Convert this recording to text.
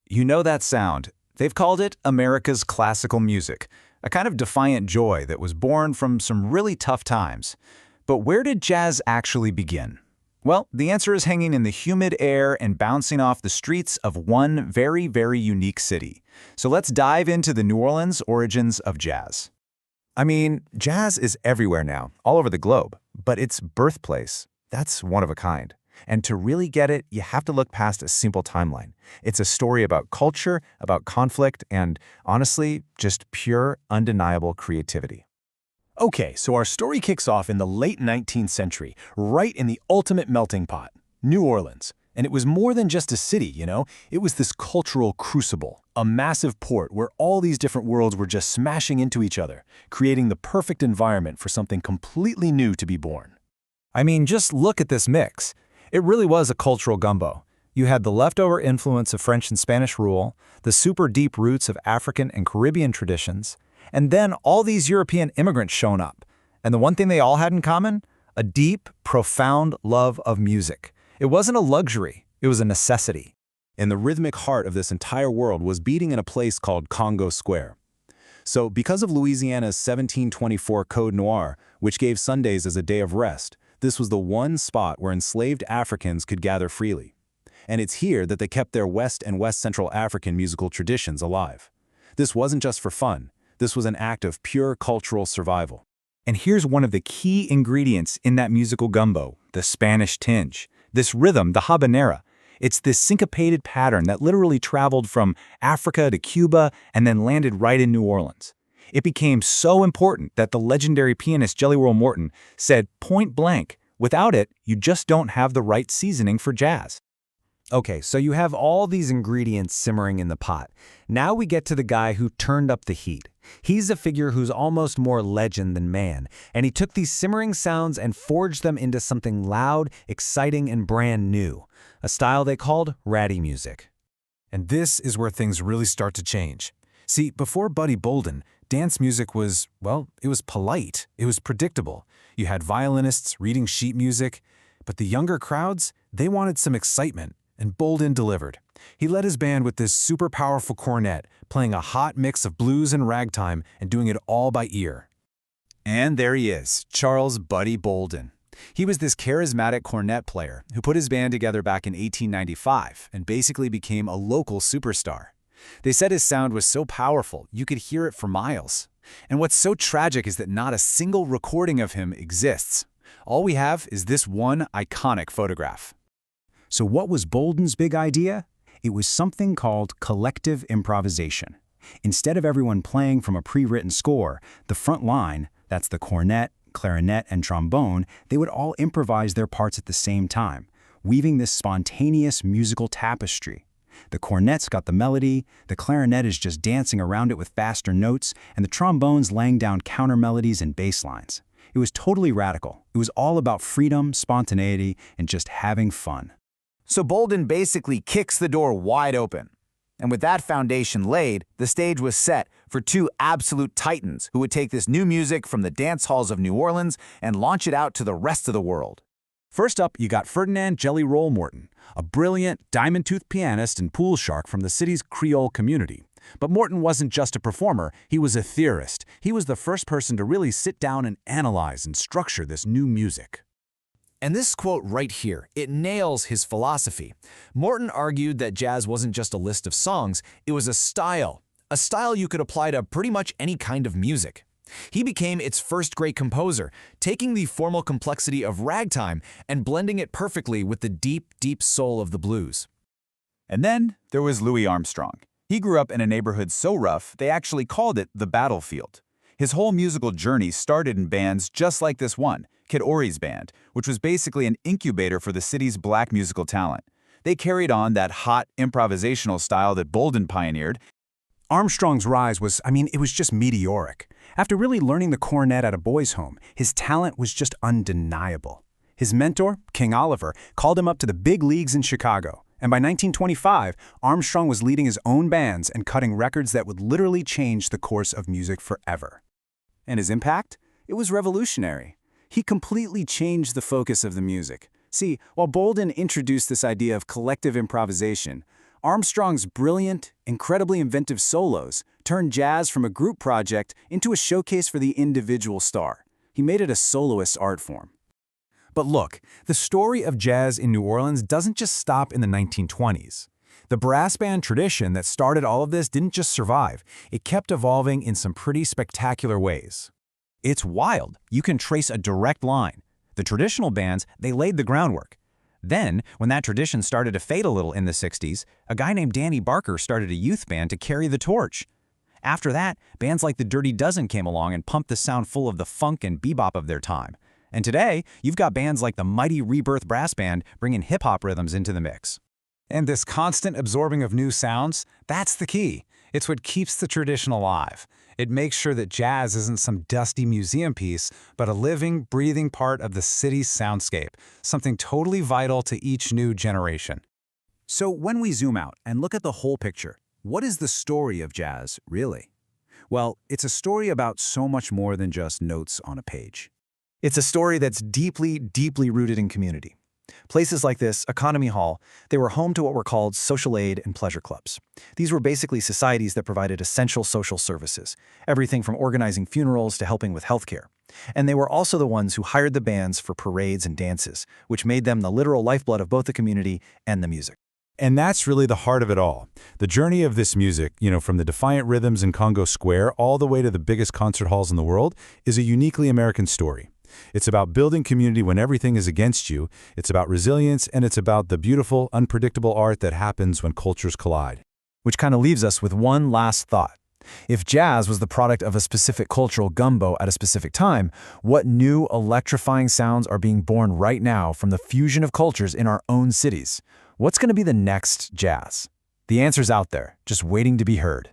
You know that sound. They've called it America's classical music, a kind of defiant joy that was born from some really tough times. But where did jazz actually begin? Well, the answer is hanging in the humid air and bouncing off the streets of one very, very unique city. So let's dive into the New Orleans origins of jazz. I mean, jazz is everywhere now, all over the globe, but its birthplace, that's one of a kind. And to really get it, you have to look past a simple timeline. It's a story about culture, about conflict, and honestly, just pure, undeniable creativity. Okay, so our story kicks off in the late 19th century, right in the ultimate melting pot, New Orleans. And it was more than just a city, you know? It was this cultural crucible, a massive port where all these different worlds were just smashing into each other, creating the perfect environment for something completely new to be born. I mean, just look at this mix. It really was a cultural gumbo. You had the leftover influence of French and Spanish rule, the super deep roots of African and Caribbean traditions, and then all these European immigrants shown up. And the one thing they all had in common? A deep, profound love of music. It wasn't a luxury, it was a necessity. And the rhythmic heart of this entire world was beating in a place called Congo Square. So, because of Louisiana's 1724 Code Noir, which gave Sundays as a day of rest, this was the one spot where enslaved Africans could gather freely. And it's here that they kept their West and West Central African musical traditions alive. This wasn't just for fun. This was an act of pure cultural survival. And here's one of the key ingredients in that musical gumbo, the Spanish tinge. This rhythm, the habanera, it's this syncopated pattern that literally traveled from Africa to Cuba and then landed right in New Orleans. It became so important that the legendary pianist Jelly Roll Morton said point blank, without it, you just don't have the right seasoning for jazz. Okay, so you have all these ingredients simmering in the pot. Now we get to the guy who turned up the heat. He's a figure who's almost more legend than man, and he took these simmering sounds and forged them into something loud, exciting, and brand new, a style they called ratty music. And this is where things really start to change. See, before Buddy Bolden, dance music was, well, it was polite, it was predictable. You had violinists reading sheet music, but the younger crowds, they wanted some excitement. And Bolden delivered. He led his band with this super powerful cornet, playing a hot mix of blues and ragtime and doing it all by ear. And there he is, Charles Buddy Bolden. He was this charismatic cornet player who put his band together back in 1895 and basically became a local superstar. They said his sound was so powerful, you could hear it for miles. And what's so tragic is that not a single recording of him exists. All we have is this one iconic photograph. So what was Bolden's big idea? It was something called collective improvisation. Instead of everyone playing from a pre-written score, the front line, that's the cornet, clarinet, and trombone, they would all improvise their parts at the same time, weaving this spontaneous musical tapestry. The cornet's got the melody, the clarinet is just dancing around it with faster notes, and the trombone's laying down counter melodies and bass lines. It was totally radical. It was all about freedom, spontaneity, and just having fun. So Bolden basically kicks the door wide open. And with that foundation laid, the stage was set for two absolute titans who would take this new music from the dance halls of New Orleans and launch it out to the rest of the world. First up, you got Ferdinand Jelly Roll Morton, a brilliant, diamond-toothed pianist and pool shark from the city's Creole community. But Morton wasn't just a performer, he was a theorist. He was the first person to really sit down and analyze and structure this new music. And this quote right here, it nails his philosophy. Morton argued that jazz wasn't just a list of songs, it was a style you could apply to pretty much any kind of music. He became its first great composer, taking the formal complexity of ragtime and blending it perfectly with the deep, deep soul of the blues. And then there was Louis Armstrong. He grew up in a neighborhood so rough, they actually called it the battlefield. His whole musical journey started in bands just like this one, Kid Ory's band, which was basically an incubator for the city's black musical talent. They carried on that hot, improvisational style that Bolden pioneered. Armstrong's rise was, it was just meteoric. After really learning the cornet at a boys' home, his talent was just undeniable. His mentor, King Oliver, called him up to the big leagues in Chicago. And by 1925, Armstrong was leading his own bands and cutting records that would literally change the course of music forever. And his impact? It was revolutionary. He completely changed the focus of the music. See, while Bolden introduced this idea of collective improvisation, Armstrong's brilliant, incredibly inventive solos turned jazz from a group project into a showcase for the individual star. He made it a soloist art form. But look, the story of jazz in New Orleans doesn't just stop in the 1920s. The brass band tradition that started all of this didn't just survive, it kept evolving in some pretty spectacular ways. It's wild. You can trace a direct line. The traditional bands, they laid the groundwork. Then, when that tradition started to fade a little in the 60s, a guy named Danny Barker started a youth band to carry the torch. After that, bands like the Dirty Dozen came along and pumped the sound full of the funk and bebop of their time. And today, you've got bands like the mighty Rebirth Brass Band bringing hip-hop rhythms into the mix. And this constant absorbing of new sounds, that's the key. It's what keeps the tradition alive. It makes sure that jazz isn't some dusty museum piece, but a living, breathing part of the city's soundscape, something totally vital to each new generation. So when we zoom out and look at the whole picture, what is the story of jazz, really? Well, it's a story about so much more than just notes on a page. It's a story that's deeply, deeply rooted in community. Places like this, Economy Hall, they were home to what were called social aid and pleasure clubs. These were basically societies that provided essential social services, everything from organizing funerals to helping with healthcare. And they were also the ones who hired the bands for parades and dances, which made them the literal lifeblood of both the community and the music. And that's really the heart of it all. The journey of this music, from the defiant rhythms in Congo Square all the way to the biggest concert halls in the world, is a uniquely American story. It's about building community when everything is against you, it's about resilience, and it's about the beautiful, unpredictable art that happens when cultures collide. Which kind of leaves us with one last thought. If jazz was the product of a specific cultural gumbo at a specific time, what new electrifying sounds are being born right now from the fusion of cultures in our own cities? What's going to be the next jazz? The answer's out there, just waiting to be heard.